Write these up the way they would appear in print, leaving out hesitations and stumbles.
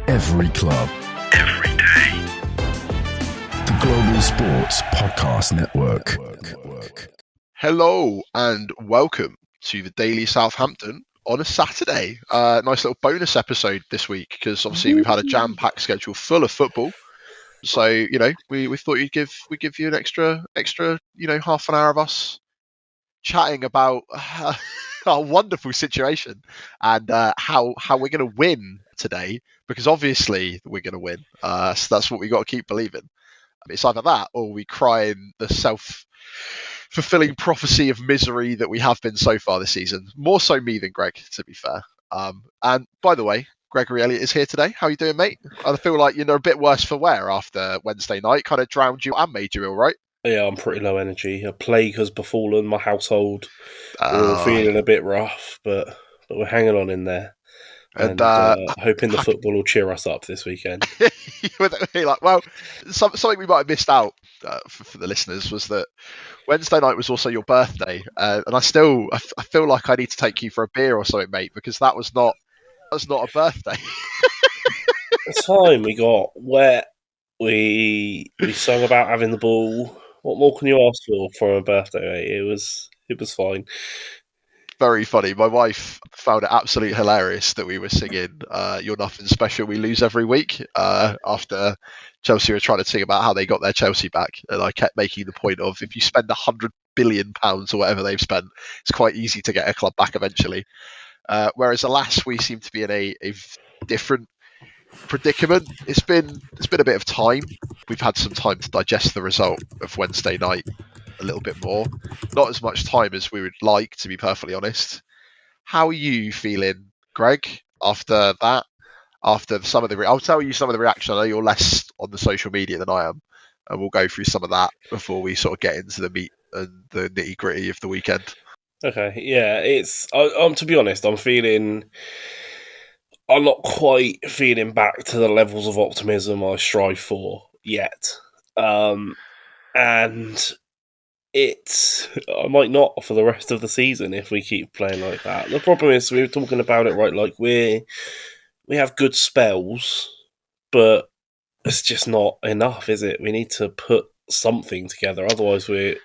Every club. Every day. The Global Sports Podcast Network. Hello and welcome to the Daily Southampton on a Saturday. Nice little bonus episode this week because obviously we've had a jam-packed schedule full of football. So, we thought we'd give you an extra, half an hour of us chatting about our wonderful situation and how we're going to win today, because obviously we're going to win. So that's what we got to keep believing. It's either that or we cry in the self-fulfilling prophecy of misery that we have been so far this season. More so me than Greg, to be fair. And by the way, Gregory Elliott is here today. How are you doing, mate? I feel like you're a bit worse for wear after Wednesday night. Kind of drowned you and made you ill, right? Yeah, I'm pretty low energy. A plague has befallen my household. We're all feeling a bit rough, but we're hanging on in there. And hoping the football will cheer us up this weekend. Something we might have missed out for the listeners was that Wednesday night was also your birthday, and I feel like I need to take you for a beer or something, mate, because that was not a birthday. It's fine. We got wet. We sung about having the ball. What more can you ask for a birthday, mate? It was fine. Very funny. My wife found it absolutely hilarious that we were singing You're Nothing Special, We Lose Every Week after Chelsea were trying to sing about how they got their Chelsea back. And I kept making the point of, if you spend £100 billion or whatever they've spent, it's quite easy to get a club back eventually. Whereas, alas, we seem to be in a different predicament. It's been a bit of time. We've had some time to digest the result of Wednesday night a little bit more. Not as much time as we would like, to be perfectly honest. How are you feeling, Greg, after that? After some of I'll tell you some of the reaction. I know you're less on the social media than I am, and we'll go through some of that before we sort of get into the meat and the nitty gritty of the weekend. Okay, yeah, I'm to be honest, I'm not quite feeling back to the levels of optimism I strive for yet. And I might not for the rest of the season if we keep playing like that. The problem is, we were talking about it, right? Like, we have good spells, but it's just not enough, is it? We need to put something together. Otherwise, it'd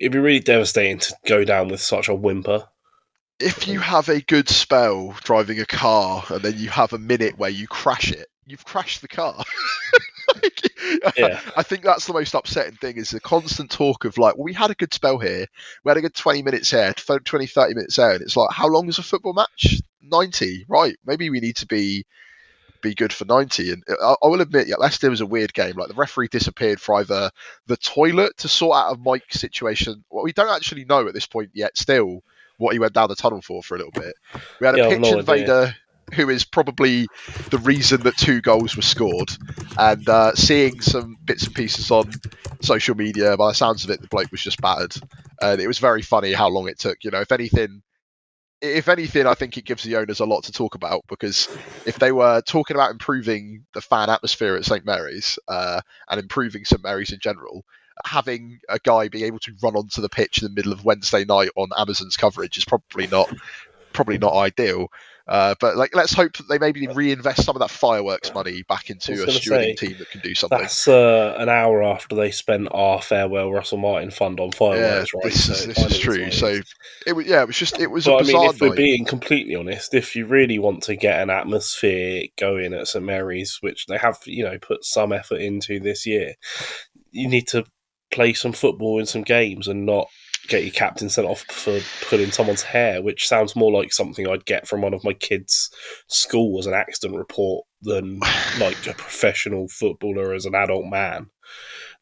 be really devastating to go down with such a whimper. If you have a good spell driving a car and then you have a minute where you crash it, you've crashed the car. Yeah. I think that's the most upsetting thing, is the constant talk of like, well, we had a good spell here, we had a good 20 minutes here, 20, 30 minutes there, and it's like, how long is a football match? 90, right? Maybe we need to be good for 90. And I will admit, Leicester was a weird game. Like, the referee disappeared for either the toilet to sort out a mic situation. Well, we don't actually know at this point yet still what he went down the tunnel for a little bit. We had a pitch invader who is probably the reason that 2 goals were scored. And seeing some bits and pieces on social media, by the sounds of it, the bloke was just battered. And it was very funny how long it took. If anything, I think it gives the owners a lot to talk about, because if they were talking about improving the fan atmosphere at St Mary's and improving St Mary's in general, having a guy be able to run onto the pitch in the middle of Wednesday night on Amazon's coverage is probably not ideal. But let's hope that they maybe reinvest some of that fireworks money back into a stewarding team that can do something. That's an hour after they spent our farewell Russell Martin fund on fireworks, right? This is true. So it was a bizarre night. If we're being completely honest, if you really want to get an atmosphere going at St Mary's, which they have, put some effort into this year, you need to play some football in some games and not get your captain sent off for pulling someone's hair, which sounds more like something I'd get from one of my kids' school as an accident report than like a professional footballer as an adult man.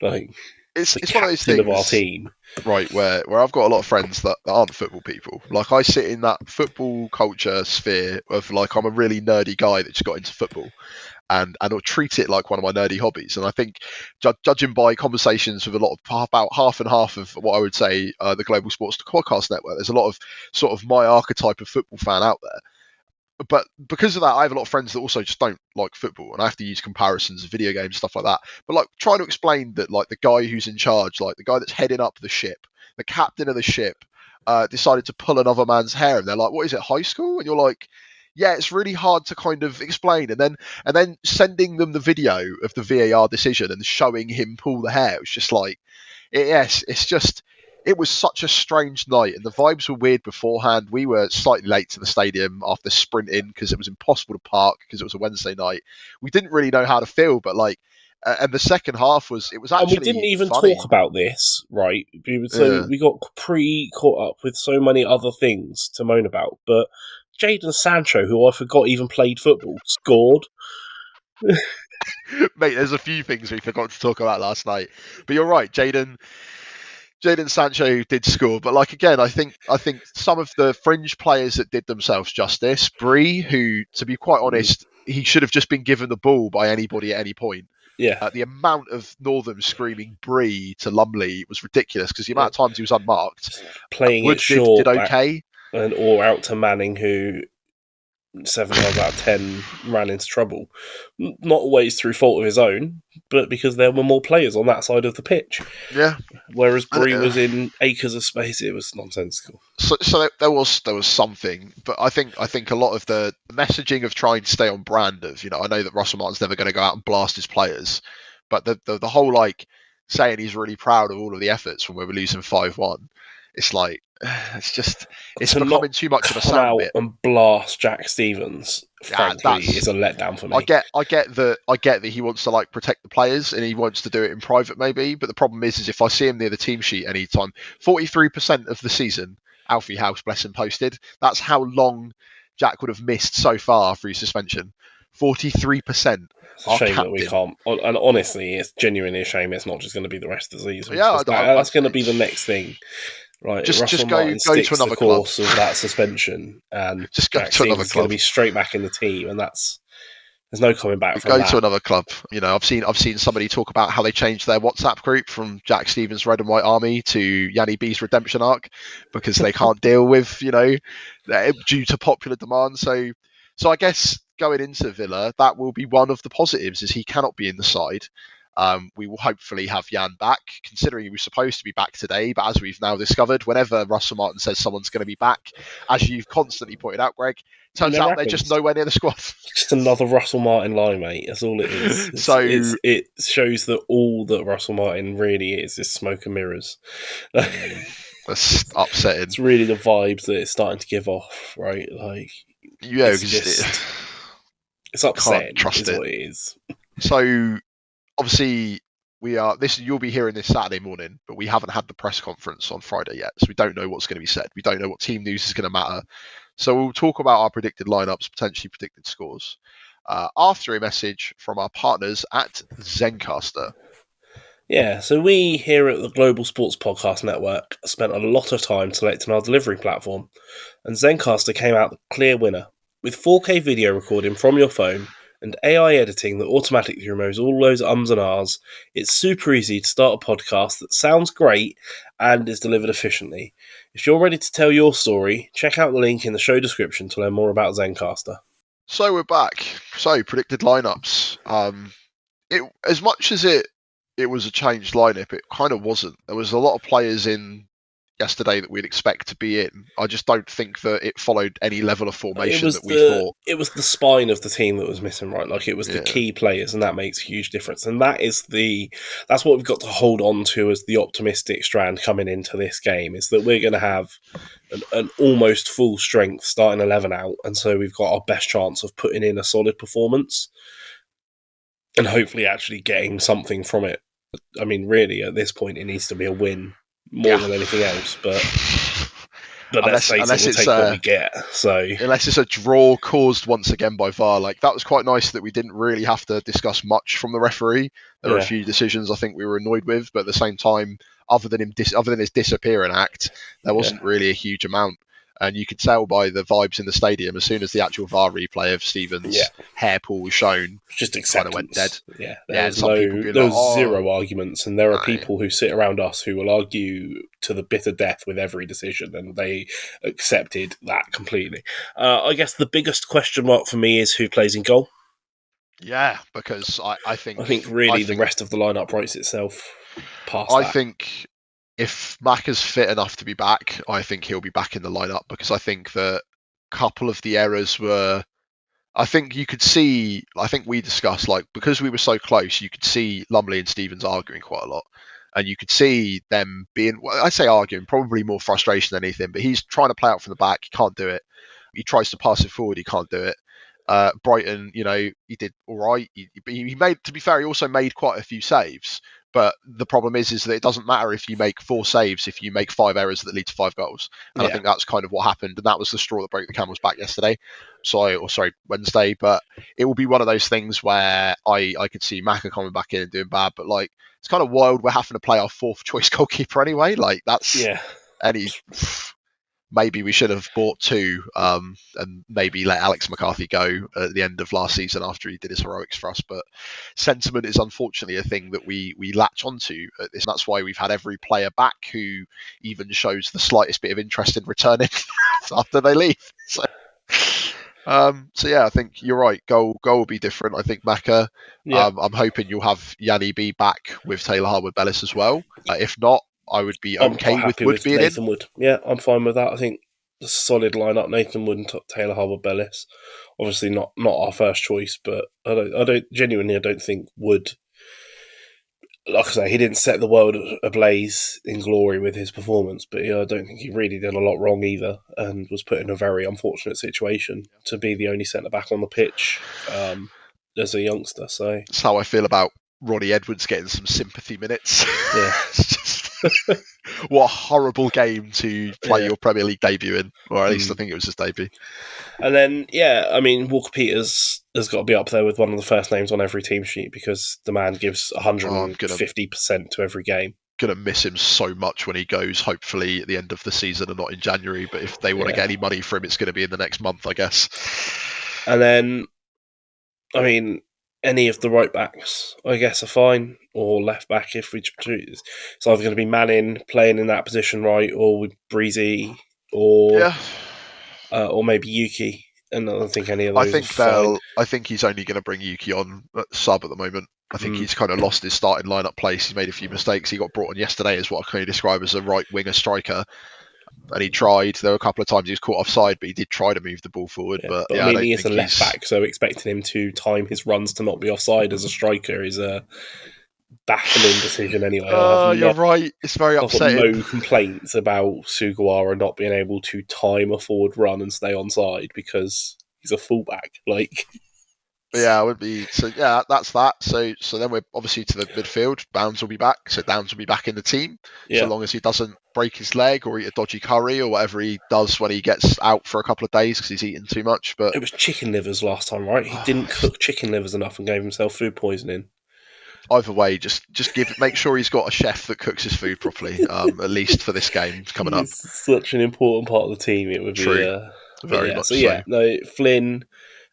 Like, it's one of those things of our team, right? Where I've got a lot of friends that aren't football people. Like, I sit in that football culture sphere of, like, I'm a really nerdy guy that just got into football. And I'll treat it like one of my nerdy hobbies. And I think, judging by conversations with about half and half of what I would say the Global Sports Podcast Network, there's a lot of sort of my archetype of football fan out there. But because of that, I have a lot of friends that also just don't like football, and I have to use comparisons of video games, stuff like that. But like, trying to explain that, like, the guy who's in charge, like the guy that's heading up the ship, the captain of the ship, decided to pull another man's hair, and they're like, "What is it, high school?" And you're like, it's really hard to kind of explain. And then sending them the video of the VAR decision and showing him pull the hair, it was just like, it was such a strange night, and the vibes were weird beforehand. We were slightly late to the stadium after sprinting because it was impossible to park because it was a Wednesday night. We didn't really know how to feel, but and the second half was actually and we didn't even funny. talk about this, right? So we got caught up with so many other things to moan about. But Jadon Sancho, who I forgot even played football, scored. Mate, there's a few things we forgot to talk about last night. But you're right, Jadon Sancho did score, but again, I think some of the fringe players that did themselves justice. Bree, who, to be quite honest, he should have just been given the ball by anybody at any point. Yeah, The amount of Northern screaming Bree to Lumley was ridiculous because the amount of times he was unmarked. Playing Wood it short did okay, or out to Manning, who 7 times out of 10 ran into trouble. Not always through fault of his own, but because there were more players on that side of the pitch. Yeah. Whereas Bree was in acres of space, it was nonsensical. So there was something, but I think a lot of the messaging of trying to stay on brand of, I know that Russell Martin's never going to go out and blast his players, but the whole saying he's really proud of all of the efforts when we were losing 5-1. It's it's becoming too much of a sound bit. And blast Jack Stevens, frankly, is a letdown for me. I get that he wants to protect the players and he wants to do it in private maybe, but the problem is if I see him near the team sheet anytime, 43% of the season, Alfie House, bless him, posted. That's how long Jack would have missed so far through suspension. 43%. It's a shame that we can't. And honestly, it's genuinely a shame it's not just going to be the rest of the season. Yeah, that's going to be the next thing. Right, just go to another course club of that suspension, and just go Jack to another Stevens club. Going to be straight back in the team, and there's no coming back from that. Go to another club. I've seen somebody talk about how they changed their WhatsApp group from Jack Stevens' Red and White Army to Yanni B's redemption arc because they can't deal with due to popular demand. So I guess going into Villa, that will be one of the positives is he cannot be in the side. We will hopefully have Jan back, considering he was supposed to be back today. But as we've now discovered, whenever Russell Martin says someone's going to be back, as you've constantly pointed out, Greg, turns out they're just nowhere near the squad. Just another Russell Martin lie, mate. That's all it is. It shows that all that Russell Martin really is smoke and mirrors. That's upsetting. It's really the vibes that it's starting to give off, right? It's upsetting. Can't trust it. What it is. So obviously you'll be hearing this Saturday morning, but we haven't had the press conference on Friday yet, so we don't know what's going to be said. We don't know what team news is going to matter. So we'll talk about our predicted lineups, potentially predicted scores, after a message from our partners at Zencaster. Yeah, so we here at the Global Sports Podcast Network spent a lot of time selecting our delivery platform, and Zencaster came out the clear winner. With 4K video recording from your phone and AI editing that automatically removes all those ums and ahs, it's super easy to start a podcast that sounds great and is delivered efficiently. If you're ready to tell your story, check out the link in the show description to learn more about Zencaster. So we're back. So predicted lineups. As much as it was a changed lineup, it kind of wasn't. There was a lot of players in yesterday that we'd expect to be in. I just don't think that it followed any level of formation that we thought. It was the spine of the team that was missing, right? It was the key players, and that makes a huge difference. And that's what we've got to hold on to as the optimistic strand coming into this game, is that we're going to have an almost full strength starting 11 out, and so we've got our best chance of putting in a solid performance and hopefully actually getting something from it. I mean, really, at this point, it needs to be a win more than anything else, but let's face it, we'll take what we get. So unless it's a draw caused once again by VAR, that was quite nice that we didn't really have to discuss much from the referee. There were a few decisions I think we were annoyed with, but at the same time, other than his disappearing act, there wasn't really a huge amount. And you could tell by the vibes in the stadium as soon as the actual VAR replay of Stevens' hair pull was shown, just acceptance. Kind of went dead. There was zero arguments, and there are people who sit around us who will argue to the bitter death with every decision, and they accepted that completely. I guess the biggest question mark for me is who plays in goal. Yeah, because I think the rest of the lineup writes itself past that. I think if Mac is fit enough to be back, I think he'll be back in the lineup, because I think that couple of the errors were. I think you could see. I think we discussed like because we were so close, you could see Lumley and Stevens arguing quite a lot, and you could see them being. Well, I say arguing, probably more frustration than anything. But he's trying to play out from the back. He can't do it. He tries to pass it forward. He can't do it. Brighton, he did all right. He made, to be fair, he also made quite a few saves. But the problem is that it doesn't matter if you make 4 saves if you make 5 errors that lead to 5 goals. And I think that's kind of what happened. And that was the straw that broke the camel's back yesterday. Wednesday. But it will be one of those things where I could see Maka coming back in and doing bad. But like, it's kind of wild we're having to play our 4th choice goalkeeper anyway. Like, that's any. Maybe we should have bought 2 and maybe let Alex McCarthy go at the end of last season after he did his heroics for us. But sentiment is unfortunately a thing that we latch onto at this. And that's why we've had every player back who even shows the slightest bit of interest in returning after they leave. So yeah, I think you're right. Goal will be different. I think Maka. I'm hoping you'll have Yanni B back with Taylor Harwood-Bellis as well. If not, I would be okay with Wood being Nathan in. Wood. Yeah, I'm fine with that. I think a solid lineup: Nathan Wood and Taylor Harwood-Bellis. Obviously, not our first choice, but I don't think Wood. Like I say, he didn't set the world ablaze in glory with his performance, but I don't think he really did a lot wrong either, and was put in a very unfortunate situation to be the only centre back on the pitch as a youngster. So that's how I feel about Ronnie Edwards getting some sympathy minutes. Yeah. What a horrible game to play your Premier League debut in, or at least I think it was his debut. And then, Walker Peters has got to be up there with one of the first names on every team sheet because the man gives 150% to every game. Going to miss him so much when he goes, hopefully at the end of the season and not in January. But if they want to get any money for him, it's going to be in the next month, I guess. And then, any of the right backs, I guess, are fine, or left back if we choose. It's either going to be Manning playing in that position, right, or with Breezy, or maybe Yuki. And I don't think any of those. I think he's only going to bring Yuki on at sub at the moment. I think he's kind of lost his starting lineup place. He's made a few mistakes. He got brought on yesterday as what I can only describe as a right winger striker. And he tried. There were a couple of times he was caught offside, but he did try to move the ball forward. But he is a left back, so expecting him to time his runs to not be offside as a striker is a baffling decision anyway. You're right. It's very upsetting. I've got no complaints about Sugawara not being able to time a forward run and stay onside because he's a fullback. Yeah, it would be. So yeah, that's that. So then we're obviously to the midfield. Downs will be back. So Downs will be back in the team. So long as he doesn't break his leg or eat a dodgy curry or whatever he does when he gets out for a couple of days because he's eaten too much. But it was chicken livers last time, right? He didn't cook chicken livers enough and gave himself food poisoning. Either way, just make sure he's got a chef that cooks his food properly. At least for this game coming up. Such an important part of the team. It would be very much so. Flynn,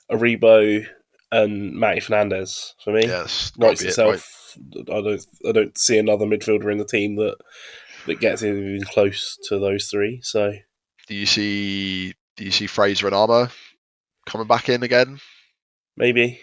Aribo, and Matty Fernandez for me. Yes, writes itself. Right. I don't see another midfielder in the team that gets even close to those 3. So, do you see Fraser and Armour coming back in again? Maybe.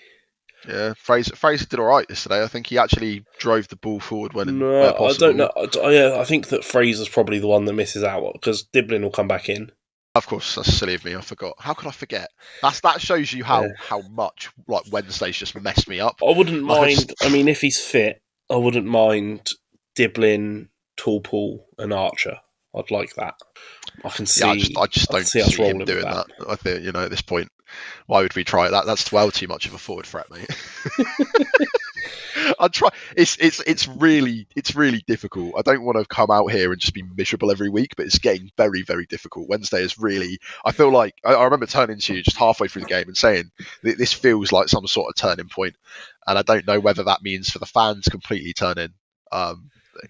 Yeah, Fraser did all right yesterday. I think he actually drove the ball forward where possible. I don't know. I think that Fraser's probably the one that misses out because Diblin will come back in. Of course, that's silly of me. I forgot. How could I forget? That shows you how much Wednesday's just messed me up. I wouldn't mind. If he's fit, I wouldn't mind Diblin, Tallpool, and Archer. I'd like that. I can see. I just don't see us him doing that. I think at this point, why would we try it? That's well too much of a forward threat, mate. I'd try. It's really difficult. I don't want to come out here and just be miserable every week, but it's getting very, very difficult. Wednesday is really. I feel like I remember turning to you just halfway through the game and saying this feels like some sort of turning point, and I don't know whether that means for the fans completely turning. But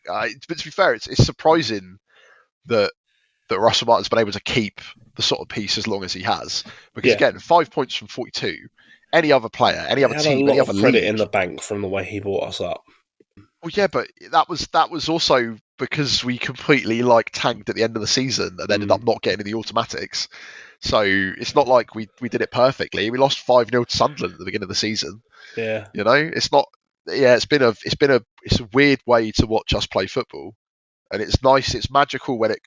to be fair, it's surprising that Russell Martin's been able to keep the sort of piece as long as he has. Because again, 5 points from 42. Any other player, any other team, any other credit league in the bank from the way he brought us up. Well, yeah, but that was also because we completely tanked at the end of the season and ended up not getting the automatics. So it's not like we did it perfectly. We lost 5-0 to Sunderland at the beginning of the season. Yeah, it's not. Yeah, it's a weird way to watch us play football, and it's nice. It's magical when it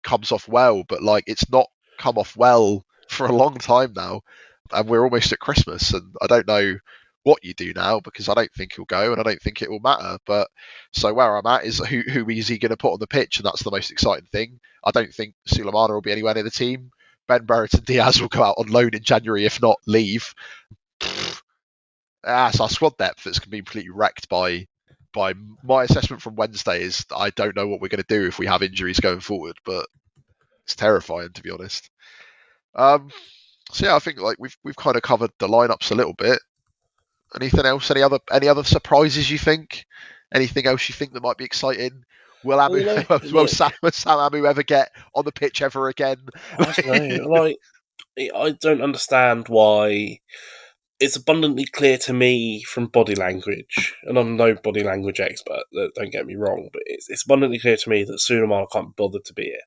comes off well, but it's not come off well for a long time now, and we're almost at Christmas, and I don't know what you do now because I don't think he'll go, and I don't think it will matter. But so where I'm at is who is he going to put on the pitch, and that's the most exciting thing. I don't think Sulemana will be anywhere near the team. Ben Brereton Diaz will go out on loan in January, if not leave. It's our squad depth that's going to be completely wrecked by my assessment from Wednesday. Is I don't know what we're going to do if we have injuries going forward, but it's terrifying, to be honest. So yeah, I think like we've kind of covered the lineups a little bit. Anything else? Any other surprises you think? Anything else you think that might be exciting? Will Amu, will Sam Amu ever get on the pitch ever again? I don't know. Like, I don't understand why. It's abundantly clear to me from body language, and I'm no body language expert, don't get me wrong, but it's abundantly clear to me that Suleiman can't be bothered to be here.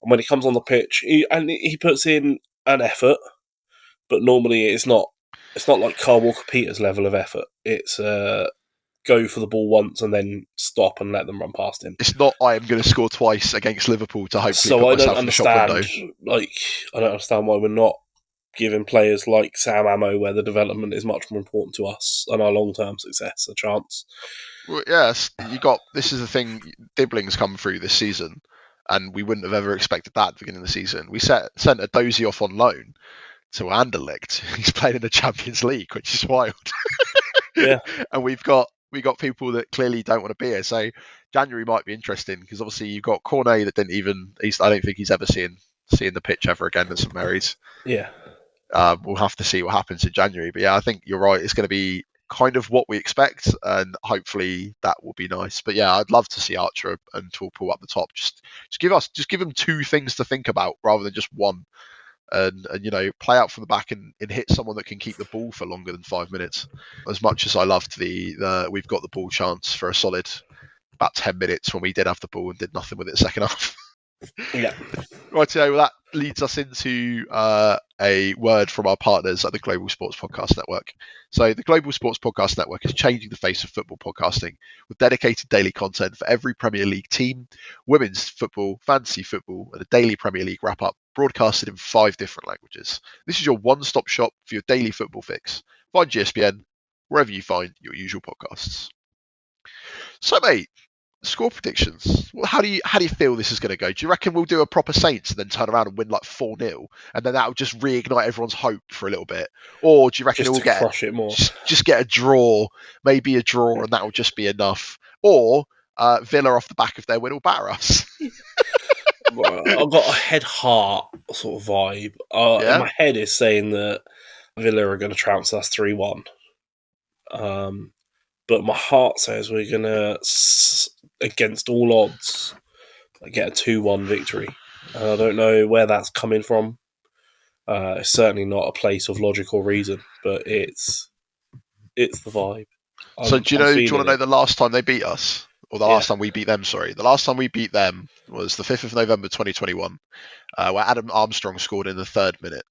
And when he comes on the pitch, he puts in an effort, but normally it's not like Carl Walker-Peters level of effort. It's go for the ball once and then stop and let them run past him. It's not I am going to score twice against Liverpool to hopefully put myself in the shop window. I don't understand why we're not giving players like Sam Ammo, where the development is much more important to us and our long-term success, a chance. Well, yes, this is the thing. Dibbling's come through this season, and we wouldn't have ever expected that at the beginning of the season. We sent a Dozy off on loan to Anderlecht. He's playing in the Champions League, which is wild. Yeah, and we got people that clearly don't want to be here. So January might be interesting because obviously you've got Cornet that didn't even. I don't think he's ever seen the pitch ever again at St Mary's. Yeah. We'll have to see what happens in January. But yeah, I think you're right. It's going to be kind of what we expect, and hopefully that will be nice. But yeah, I'd love to see Archer and Torpool up the top. Just give them two things to think about rather than just one. And play out from the back and hit someone that can keep the ball for longer than 5 minutes. As much as I loved the we've got the ball chance for a solid about 10 minutes when we did have the ball and did nothing with it second half. Yeah. Right, so that leads us into a word from our partners at the Global Sports Podcast Network. So the Global Sports Podcast Network is changing the face of football podcasting with dedicated daily content for every Premier League team, women's football, fantasy football, and a daily Premier League wrap-up broadcasted in 5 different languages. This is your one-stop shop for your daily football fix. Find GSPN wherever you find your usual podcasts. So, mate, score predictions. How do you feel this is going to go? Do you reckon we'll do a proper Saints and then turn around and win like 4-0 and then that'll just reignite everyone's hope for a little bit? Or do you reckon we'll crush it more? Just get a draw, maybe a draw, and that'll just be enough? Or Villa off the back of their win will batter us? I've got a head-heart sort of vibe. In my head is saying that Villa are going to trounce us 3-1. But my heart says we're going to, against all odds, get a 2-1 victory. I don't know where that's coming from. It's certainly not a place of logical reason, but it's the vibe. So do you want to know the last time they beat us? Or the last time we beat them, sorry. The last time we beat them was the 5th of November 2021, where Adam Armstrong scored in the 3rd minute.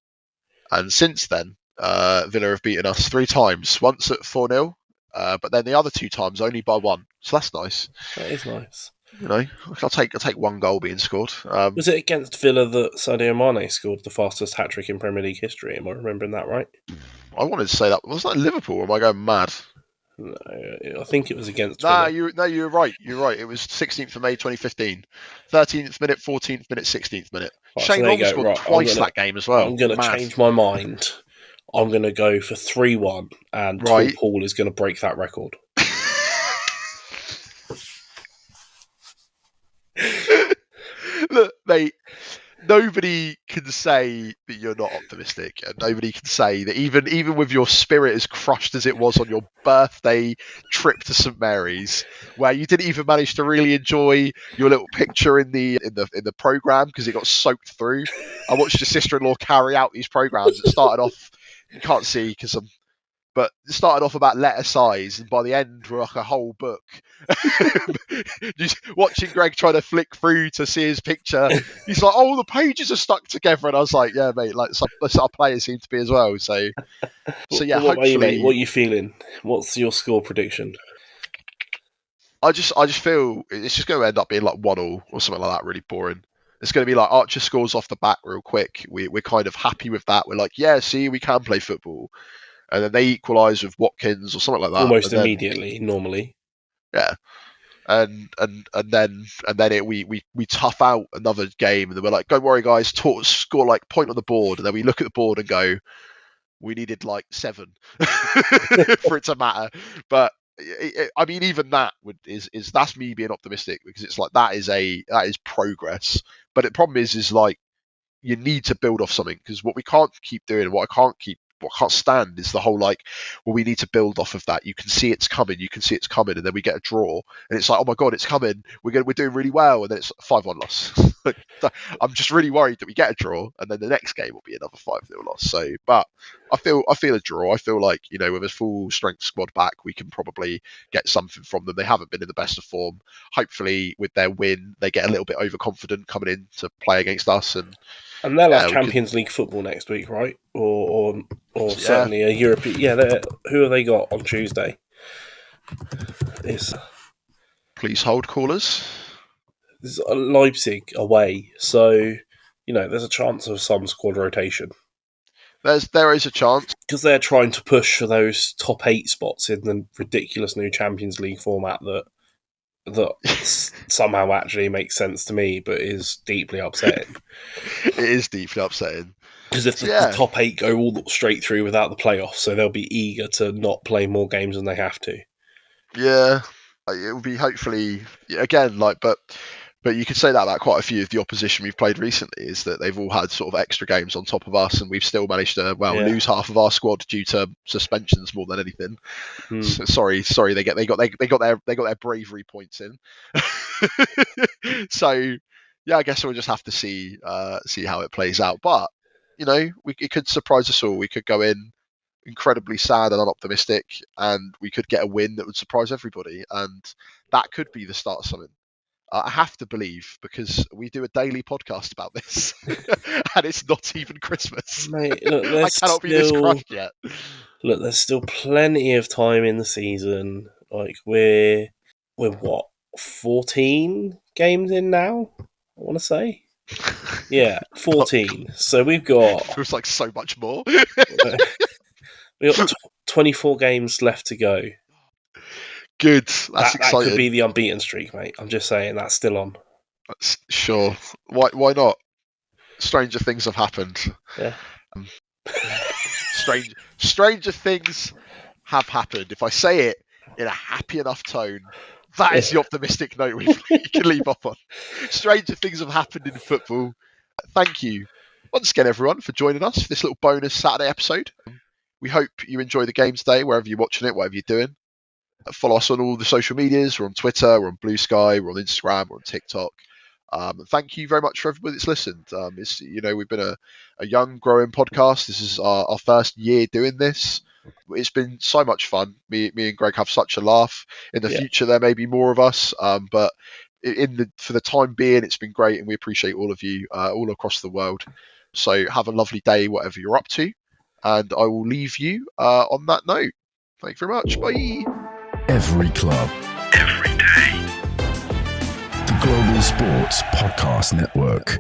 And since then, Villa have beaten us 3 times, once at 4-0, but then the other 2 times only by 1. So that's nice. That is nice. I'll take 1 goal being scored. Was it against Villa that Sadio Mane scored the fastest hat-trick in Premier League history? Am I remembering that right? I wanted to say that. Was that Liverpool, or am I going mad? No, I think it was against Villa. You're right. You're right. It was 16th of May 2015. 13th minute, 14th minute, 16th minute. Right, Shane Long scored twice that game as well. I'm going to change my mind. I'm going to go for 3-1, and Tom Paul is going to break that record. Look, mate, nobody can say that you're not optimistic, and nobody can say that even with your spirit as crushed as it was on your birthday trip to St Mary's, where you didn't even manage to really enjoy your little picture in the program because it got soaked through. I watched your sister-in-law carry out these programs. It started off, you can't see but it started off about letter size, and by the end we're like a whole book. Just watching Greg trying to flick through to see his picture, he's like, "Oh, the pages are stuck together," and I was like, "Yeah, mate, like that's our players seem to be as well." So yeah, what hopefully. You, mate? What are you feeling? What's your score prediction? I just feel it's just going to end up being like 1-1 or something like that, really boring. It's going to be like Archer scores off the bat real quick. We're kind of happy with that. We're like, yeah, see, we can play football. And then they equalise with Watkins or something like that. Almost and then, immediately, normally. Yeah. And then we tough out another game, and then we're like, don't worry, guys, score like point on the board. And then we look at the board and go, we needed like 7 for it to matter. But I mean, even that is that's me being optimistic, because it's like that is progress. But the problem is like you need to build off something, because what we can't keep doing, what I can't stand is the whole like, well, we need to build off of that. You can see it's coming, and then we get a draw, and it's like, oh my god, it's coming. We're doing really well, and then it's 5-1 loss. I'm just really worried that we get a draw, and then the next game will be another 5-0 loss. So, but I feel a draw. I feel like, you know, with a full strength squad back, we can probably get something from them. They haven't been in the best of form. Hopefully, with their win, they get a little bit overconfident coming in to play against us, and they'll have Champions League football next week, right? Or certainly a European. Yeah, who have they got on Tuesday? Please hold, callers. It's Leipzig away, so you know there's a chance of some squad rotation. There is a chance, because they're trying to push for those top 8 spots in the ridiculous new Champions League format that somehow actually makes sense to me, but is deeply upsetting. It is deeply upsetting. Because if the top 8 go all straight through without the playoffs, so they'll be eager to not play more games than they have to. Yeah, it will be hopefully again but you could say that about quite a few of the opposition we've played recently, is that they've all had sort of extra games on top of us, and we've still managed to lose half of our squad due to suspensions more than anything. So, sorry, they got their bravery points in. So yeah, I guess we'll just have to see how it plays out. But you know, it could surprise us all. We could go in incredibly sad and unoptimistic, and we could get a win that would surprise everybody, and that could be the start of something. I have to believe, because we do a daily podcast about this, and it's not even Christmas. Mate, look, I cannot be this crushed yet. Look, there's still plenty of time in the season. Like we're what, 14 games in now? I want to say, yeah, 14. So we've got. It feels like so much more. We've got 24 games left to go. Good. That's exciting. That could be the unbeaten streak, mate. I'm just saying that's still on. Sure. Why not? Stranger things have happened. Yeah. Stranger things have happened. If I say it in a happy enough tone, that is the optimistic note we can leave off on. Stranger things have happened in football. Thank you once again, everyone, for joining us for this little bonus Saturday episode. We hope you enjoy the game today, wherever you're watching it, whatever you're doing. Follow us on all the social medias. We're on Twitter, we're on Blue Sky, we're on Instagram, we're on TikTok. Thank you very much for everybody that's listened. We've been a young, growing podcast. This is our first year doing this. It's been so much fun. Me and Greg have such a laugh. In the future, there may be more of us, but for the time being, it's been great, and we appreciate all of you all across the world. So have a lovely day, whatever you're up to, and I will leave you on that note. Thank you very much. Bye. Every club, every day. The Global Sports Podcast Network.